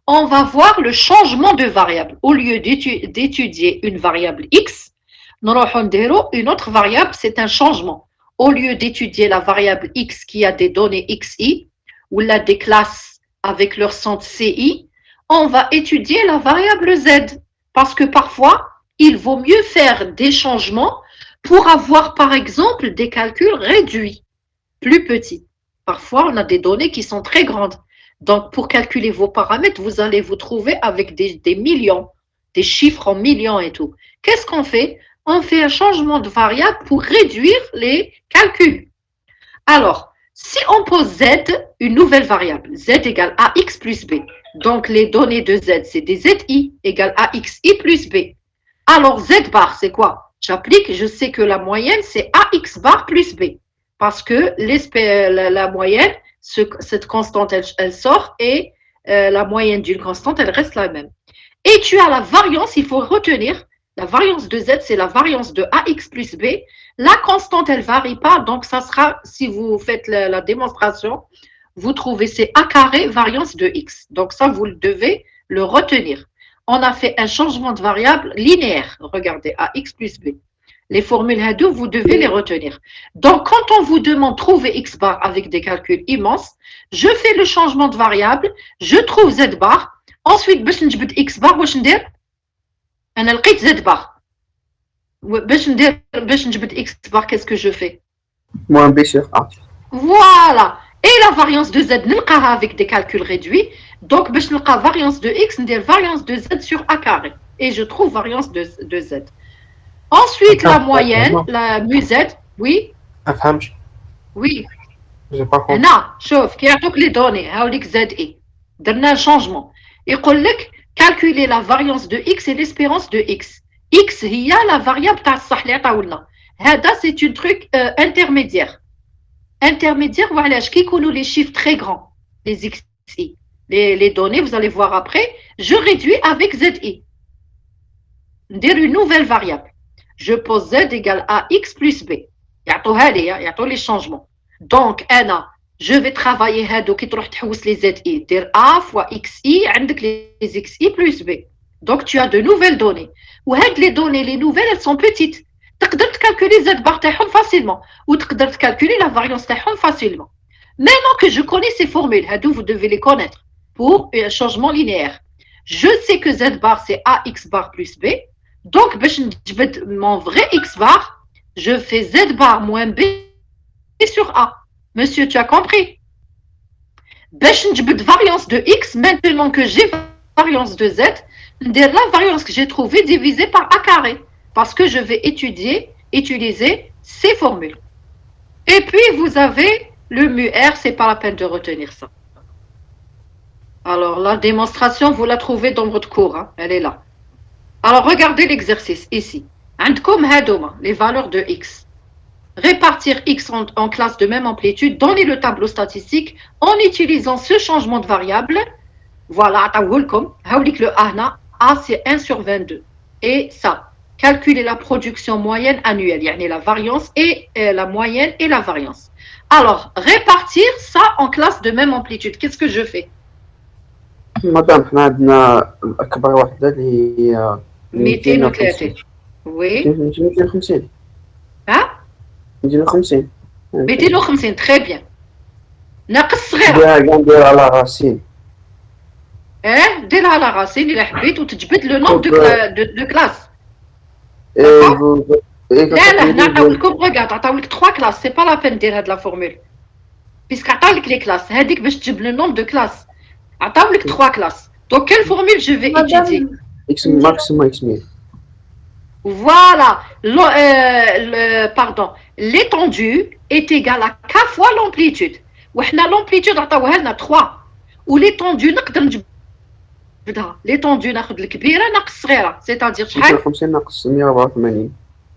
Speaker 2: On va voir le changement de variable. Au lieu d'étudier une variable x, nous allons une autre variable, c'est un changement. Au lieu d'étudier la variable x qui a des données xi, ou là des classes avec leur centre ci, on va étudier la variable z. Parce que parfois, il vaut mieux faire des changements pour avoir, par exemple, des calculs réduits, plus petits. Parfois, on a des données qui sont très grandes. Donc, pour calculer vos paramètres, vous allez vous trouver avec des millions, des chiffres en millions et tout. Qu'est-ce qu'on fait? On fait un changement de variable pour réduire les calculs. Alors, si on pose z, une nouvelle variable, z égale ax plus b. Donc, les données de z, c'est des zi égale axi plus b. Alors, z bar, c'est quoi? J'applique, je sais que la moyenne, c'est ax bar plus b. Parce que la moyenne, cette constante, elle sort et la moyenne d'une constante, elle reste la même. Et tu as la variance, il faut retenir, la variance de z, c'est la variance de ax plus b. La constante, elle ne varie pas, donc ça sera, si vous faites la démonstration, vous trouvez c'est a carré variance de x. Donc ça, vous devez le retenir. On a fait un changement de variable linéaire. Regardez, ax plus b. Les formules hadou, vous devez les retenir. Donc, quand on vous demande trouver x bar avec des calculs immenses, je fais le changement de variable, je trouve z bar. Ensuite, باش نجبد x bar, واش ندير؟ أنا لقيت z bar. باش نجبد x bar, qu'est-ce que je fais?
Speaker 1: Moins B sur A.
Speaker 2: Voilà. Et la variance de z, نلقاها avec des calculs réduits. Donc, باش نلقى variance de x, ندير variance de z sur a carré. Et je trouve variance de z. Ensuite, la moyenne, la mu z, oui.
Speaker 1: ما فهمش.
Speaker 2: Oui.
Speaker 1: J'ai pas compris.
Speaker 2: هنا شوف كي يعطوك لي دوني هاوليك زد اي درنا شونجمون يقول لك calculer la variance de x et l'espérance de x. x هي la variable تاع الصح اللي عطاولنا. هذا c'est une truc intermédiaire. Intermédiaire وعلاش كي يكونوا les chiffres très grands, les xi, les données, vous allez voir après, je réduis avec zi. ندير une nouvelle variable. Je pose z égale à x plus b. يعطوها لي يعطوا لي changements. Donc, أنا je vais travailler هادو كي تروح تحوس لي زد اي دير a fois xi عندك les xi plus b. Donc, tu as de nouvelles données. وهاد les données, les nouvelles, elles sont petites. تقدر تكالكولي z bar تاعهم facilement. وتقدر تكالكولي la variance تاعهم facilement. Maintenant que je connais ces formules, هادو vous devez les connaître pour un changement linéaire. Je sais que z bar c'est ax bar plus b. Donc, باش نجبد mon vrai x bar, je fais z bar moins b sur a. Monsieur, tu as compris? باش نجبد variance de x, maintenant que j'ai variance de z, ندير la variance que j'ai trouvée divisée par a carré. Parce que je vais utiliser ces formules. Et puis, vous avez le mu r, c'est pas la peine de retenir ça. Alors, la démonstration, vous la trouvez dans votre cours, hein, elle est là. Alors, regardez l'exercice ici. عندكم هادوما, les valeurs de x. Répartir x en classes de même amplitude, donner le tableau statistique en utilisant ce changement de variable. Voilà, عطاولكم, هاوليك le a, a c'est 1 sur 22. Et ça, calculer la production moyenne annuelle, يعني la variance et la moyenne et la variance. Alors, répartir ça en classes de même amplitude. Qu'est-ce que je fais?
Speaker 1: مدام حنا عندنا أكبر وحدة اللي هي
Speaker 2: 230. Oui.
Speaker 1: 250.
Speaker 2: Hein?
Speaker 1: 250.
Speaker 2: 250, très bien. ناقص صغيرة.
Speaker 1: ندير على راسين.
Speaker 2: ديرها على راسين إلا حبيت وتجبد لو نوم دو كلاس. لا هنا عطاولكم ريغارد عطاولك 3 كلاس سي با لا بين دير هاد لا فورمول. بيسك عطاولك لي كلاس هذيك باش تجيب لو نوم دو كلاس. عطاولك 3 كلاس. Donc quelle formule je vais étudier?
Speaker 1: X maximum X mille.
Speaker 2: Voilà, pardon, l'étendue est égale à k fois l'amplitude. وحنا l'amplitude عطاوها لنا 3 وليتوندو نقدر نجبدها. l'étendue ناخذ الكبيره ناقص الصغيره, c'est-à-dire شحال؟
Speaker 1: 250 ناقص 184.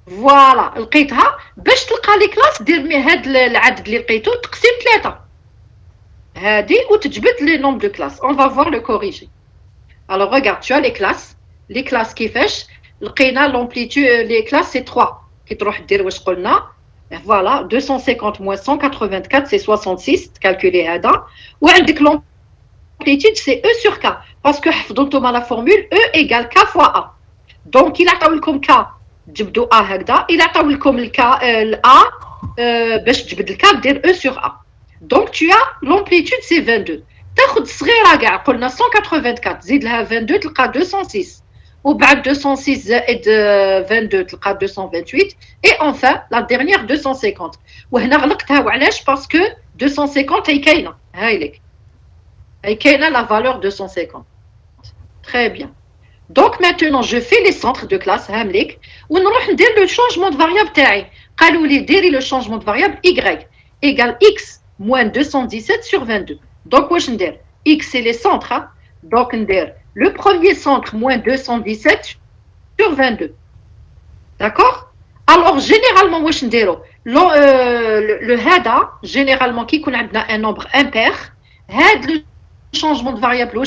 Speaker 2: فوالا لقيتها. باش تلقى لي كلاس دير هاد العدد اللي لقيتو تقسيم 3 هادي وتجبد لي نوم دو كلاس. On va voir le corriger. Alors regarde, tu as les classes. Les classes كيفاش؟ لقينا l'amplitude, les classes c'est 3. كي تروح دير واش قلنا voilà 250 moins 184 c'est 66 calculer هذا. وعندك l'amplitude c'est E sur K parce que حفظوا نتوما la formule E égale K fois A. donc il عطاو لكم K تجبدوا A هكذا, il عطاو لكم الK A باش تجبد الK دير E sur A. donc tu as l'amplitude c'est 22. تاخذ صغيره كاع قلنا 184 زيد لها 22 تلقى 206 وبعد 206 زائد 22 تلقى 228 et enfin la dernière 250. وهنا غلقتها وعلاش؟ parce que 250 هي كاينه هايلك هي كاينه la valeur 250. très bien. donc maintenant je fais les centres de classe هامليك ونروح ندير le changement de variable تاعي. قالوا لي ديري le changement de variable y égale x moins 217 sur 22. donc واش ندير؟ x c'est les centres, hein? donc ندير le premier centre moins 217 sur 22. D'accord? Alors, généralement, واش نديرو؟ le هذا, généralement, كي يكون عندنا un nombre impair, هاد le changement de variable,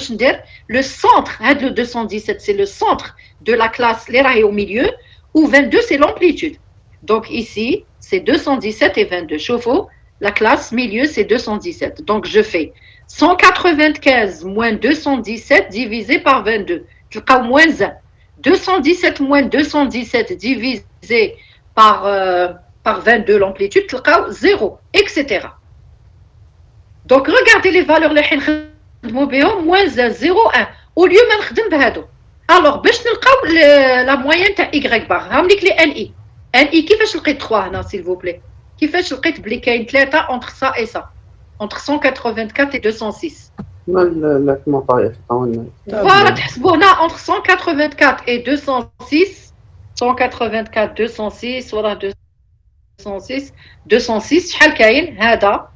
Speaker 2: le centre, le 217, c'est le centre de la classe, les rails au milieu, où 22, c'est l'amplitude. Donc ici, c'est 217 et 22. Chauffe-eau, la classe milieu, c'est 217. Donc je fais 195 moins 217 divisé par 22. Moins 1. 217 moins 217 divisé par 22, l'amplitude, 0, etc. Donc regardez les valeurs, moins 1, 0, 1. Au lieu de alors, la moyenne de Y bar, les NI. NI, qui fait le 3, s'il vous plaît? Qui fait le 3 entre ça et ça? Entre 184 et 206.
Speaker 1: Voilà,
Speaker 2: entre 184 et 206. 184, 206, voilà 206. 206, شحال كاين هذا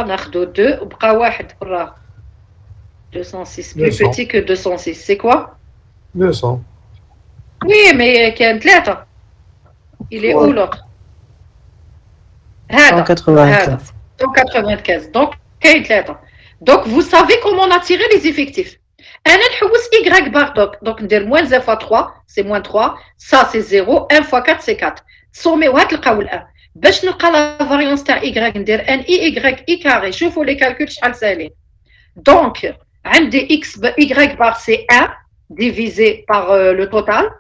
Speaker 2: ناخذ 2 وبقى واحد برا 206 plus petit que 206, c'est quoi?
Speaker 5: 200.
Speaker 2: Oui, mais كاين 3. Il est où l'autre?
Speaker 4: 195.
Speaker 2: 195. Donc كاين 3. Donc vous savez comment on a tiré les effectifs. انا نحوس y bar donc ندير moins 1 fois 3 c'est moins 3, ça c'est 0, 1 fois 4 c'est 4. تصوميوها تلقاو الان باش نلقى لا فاريونس تاع y ندير n i carré. شوفوا les calculs شحال ساهلين. Donc عندي y bar c'est 1 divisé par le total.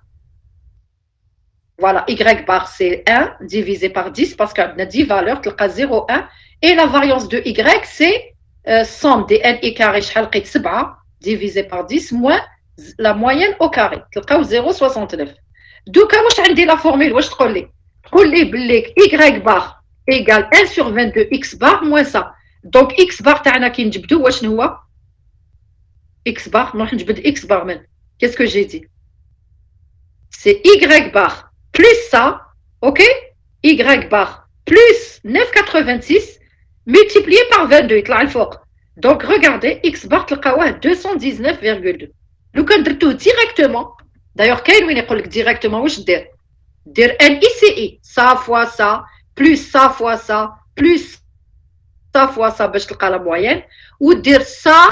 Speaker 2: Voilà, y bar c'est 1 divisé par 10 parce qu'on a 10 valeurs, تلقى 0, 1. Et la variance de y c'est somme des ni carré شحال لقيت 7 divisé par 10 moins la moyenne au carré. تلقاو 0,69. دوكا واش عندي لا فورمول واش تقول لي؟ تقول لي باللي y bar égale 1 sur 22 x bar moins ça. Donc x bar تاعنا كي نجبدو واش هو؟ x bar نروح نجبد x bar من. Qu'est-ce que j'ai dit? C'est y bar plus ça, ok? Y bar plus 9,86 multiplié par 22 يطلع الفوق. Donc regardez x bar تلقاوه 219,2. لو كان درتوه directement, d'ailleurs كاين وين يقول لك directement واش دير؟ دير NICI ça fois ça plus ça fois ça plus ça fois ça باش تلقى لا moyenne ودير ça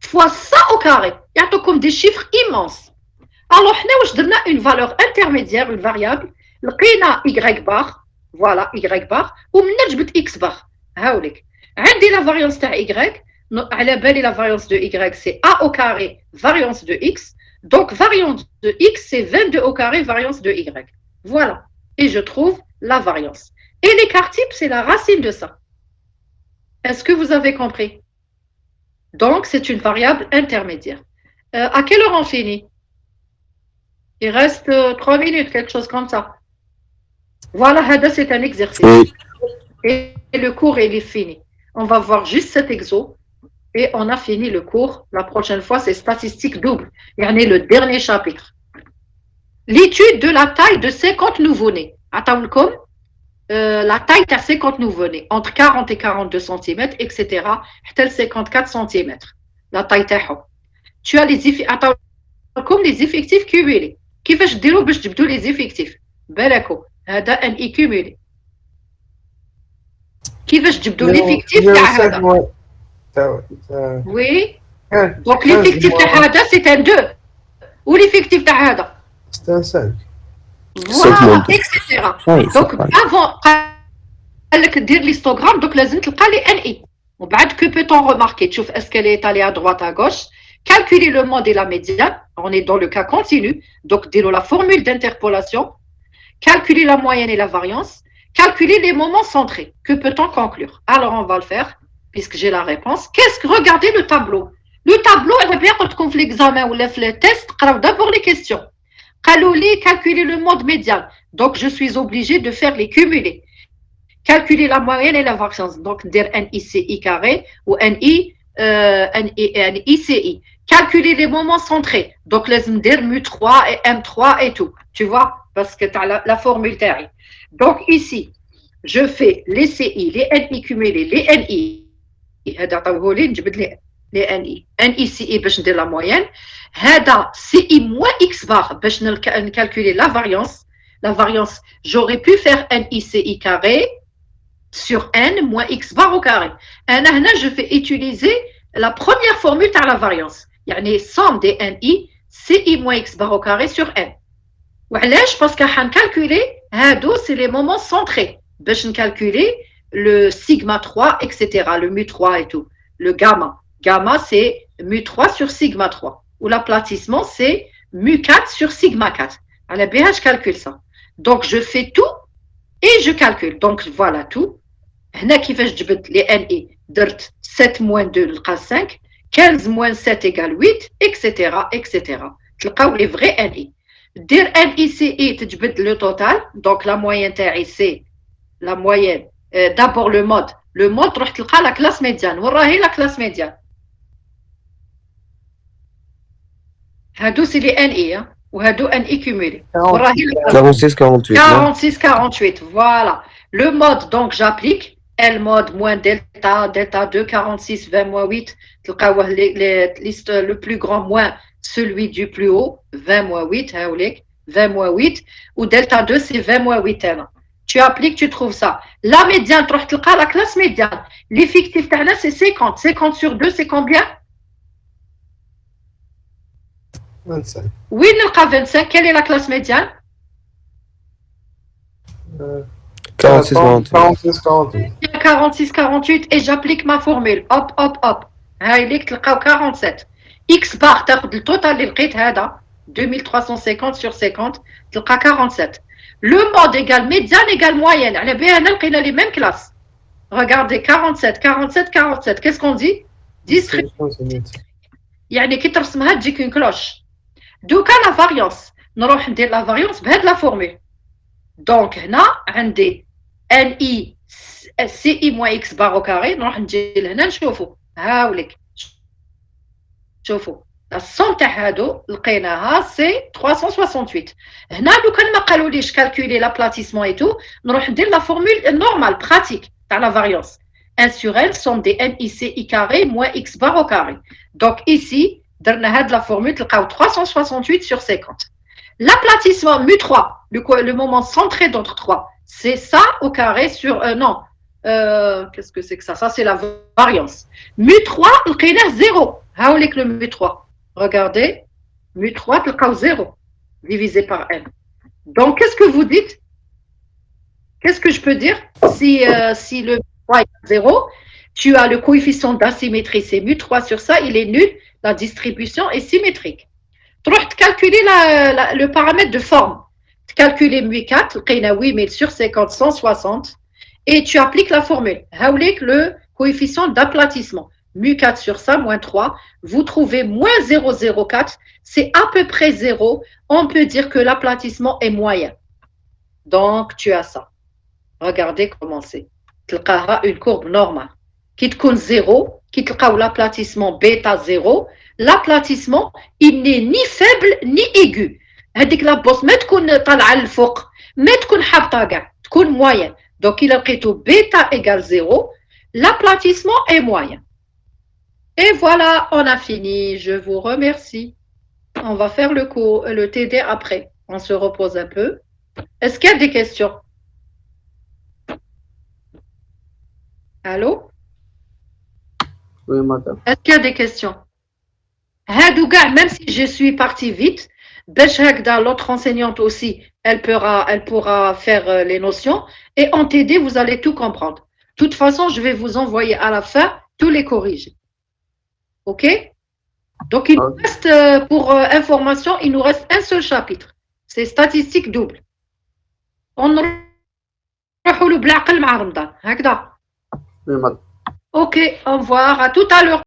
Speaker 2: fois ça au carré. يعطوكم des chiffres immenses. Alors حنا واش درنا une valeur intermédiaire, une variable لقينا y bar, voilà y bar ومنها جبت x bar. هاوليك عندي la variance تاع y على بالي la variance de y c'est a au carré variance de x. Donc variance de x c'est 22 au carré variance de y. Voilà. Et je trouve la variance. Et l'écart type, c'est la racine de ça. Est-ce que vous avez compris? Donc, c'est une variable intermédiaire. À quelle heure on finit? Il reste 3 minutes, quelque chose comme ça. Voilà, c'est un exercice. Et le cours, il est fini. On va voir juste cet exo. Et on a fini le cours. La prochaine fois, c'est statistique double. Il y en a le dernier chapitre. L'étude de la taille de 50 nouveau-nés. Attends, comme la taille de 50 nouveau-nés, entre 40 et 42 cm, etc., jusqu'à 54 cm. La taille تاعهم. Tu as les effectifs. Attends, comme les effectifs cumulés. كيفاش ديروا باش تجبدوا les effectifs؟ بالكم هذا ان اي كومولي. كيفاش تجبدوا l'effectif تاع هذا؟ Oui. Donc l'effectif تاع هذا c'est un 2. Ou l'effectif تاع هذا؟
Speaker 5: C'est un 5.
Speaker 2: Voilà, etc.
Speaker 4: Oui,
Speaker 2: Donc, avant, dire l'histogramme, donc لازم تلقى les NI. وبعد, que peut-on remarquer? Tu vois, est-ce qu'elle est allée à droite, à gauche? Calculer le mode et la médiane. On est dans le cas continu. Donc, dire la formule d'interpolation. Calculer la moyenne et la variance. Calculer les moments centrés. Que peut-on conclure? Alors, on va le faire, puisque j'ai la réponse. Regardez le tableau. Le tableau, elle va bien quand l'examen ou le test, d'abord les questions. Calculer le mode médian. Donc, je suis obligé de faire les cumulés. Calculer la moyenne et la variance. Donc, dire NICI carré ou NICI. Calculer les moments centrés. Donc, les dire mu3 et M3 et tout. Tu vois? Parce que tu as la formule terre. Donc, ici, je fais les CI, les NI cumulés, les NI. Les NI. NICI, باش ندير la moyenne. هذا CI moins X bar باش calculer la variance. La variance, j'aurais pu faire NICI carré sur N moins X bar au carré. هنا je vais utiliser la première formule de la variance. يعني somme des NI, CI moins X barre au carré sur N. وعلاش parce qu'on va calculer هادو c'est les moments centrés باش calculer le sigma 3 etc. le mu 3 et tout. Le gamma. Gamma c'est mu 3 sur sigma 3. Ou l'aplatissement c'est mu 4 sur sigma 4. على بها je calcule ça. Donc je fais tout et je calcule. Donc voilà tout. هنا كيفاش جبت les NI درت 7 moins 2 نلقى 5 15 moins 7 égale 8 etc. etc. تلقاو les vrais NI. Dire NICI تجبد le total. Donc la moyenne تاعي c'est la moyenne. D'abord le mode. Le mode تروح تلقى la classe médiane. وين راهي la classe médiane. هادو c'est les NI وهادو NI cumulés.
Speaker 6: 46, 48.
Speaker 2: 46, 48, voilà. Le mode, donc j'applique L mode moins delta, delta 2, 46, 20 moins 8. Le plus grand moins celui du plus haut, 20 moins 8, 20 moins 8. Ou delta 2, c'est 20 moins 8. Tu appliques, tu trouves ça. La médiane, tu trouves la classe médiane. L'effectif, c'est 50. 50 sur 2, c'est combien?
Speaker 5: 25.
Speaker 2: Oui, nous 25. Quelle est la classe médiane?
Speaker 6: 46, 48.
Speaker 5: 46, 48.
Speaker 2: 46, 48 et j'applique ma formule. Hop, hop, hop. هايليك تلقاو 47. X bar تاخذ التوتال اللي لقيت هذا 2350 sur 50 تلقى 47. Le mode égale médiane égale moyenne. على بها هنا لقينا les mêmes classes. Regardez 47, 47, 47. Qu'est-ce qu'on dit? Distribution. يعني كي ترسمها تجيك une cloche. دوكا la variance. نروح ندير la variance بهاد la formule. Donc هنا عندي NI CI moins X bar au carré. نروح نجي لهنا نشوفوا. هاوليك. شوفوا. الصوم تاع هادو لقيناها سي 368. هنا لو كان ما قالوليش كالكولي لابلاتيسمون اي تو نروح ندير لا فورمول نورمال براتيك تاع لا فاريونس 1 sur L somme des NICI carré moins X bar au carré. Donc ici درنا هاد لا فورمول تلقاو 368 sur 50. L'aplatissement mu 3, le moment centré d'entre 3, c'est ça au carré sur non. Qu'est-ce que c'est que ça? Ça c'est la variance. Mu 3 لقيناه 0. هاوليك le mu 3. Regardez, mu 3, le cas 0, divisé par n. Donc, qu'est-ce que vous dites? Qu'est-ce que je peux dire? Si le mu 3 est 0, tu as le coefficient d'asymétrie, c'est mu 3 sur ça, il est nul, la distribution est symétrique. Tu vas calculer le paramètre de forme. Tu calcules mu 4, 8000 sur 50, 160, et tu appliques la formule. Le coefficient d'aplatissement. Mu 4 sur ça, moins 3, vous trouvez moins 0,04, c'est à peu près 0, on peut dire que l'aplatissement est moyen. Donc, tu as ça. Regardez comment c'est. Tu as une courbe normale. Qui te compte 0, qui te compte l'aplatissement bêta 0, l'aplatissement, il n'est ni faible ni aigu. هذيك la bosse ما تكون طالعة للفوق ما تكون حابطة كاع تكون moyen. Donc, il a pris tout bêta égale 0, l'aplatissement est moyen. Et voilà, on a fini. Je vous remercie. On va faire le cours, le TD après. On se repose un peu. Est-ce qu'il y a des questions? Allô?
Speaker 1: Oui, madame.
Speaker 2: Est-ce qu'il y a des questions? Même si je suis partie vite, l'autre enseignante aussi, elle pourra faire les notions. Et en TD, vous allez tout comprendre. De toute façon, je vais vous envoyer à la fin tous les corrigés. OK? Donc, il nous reste, pour information, il nous reste un seul chapitre. C'est statistique double. On نروحوا له بالعقل مع رمضان. هكذا.
Speaker 1: Oui, madame.
Speaker 2: OK, au revoir. À tout à l'heure.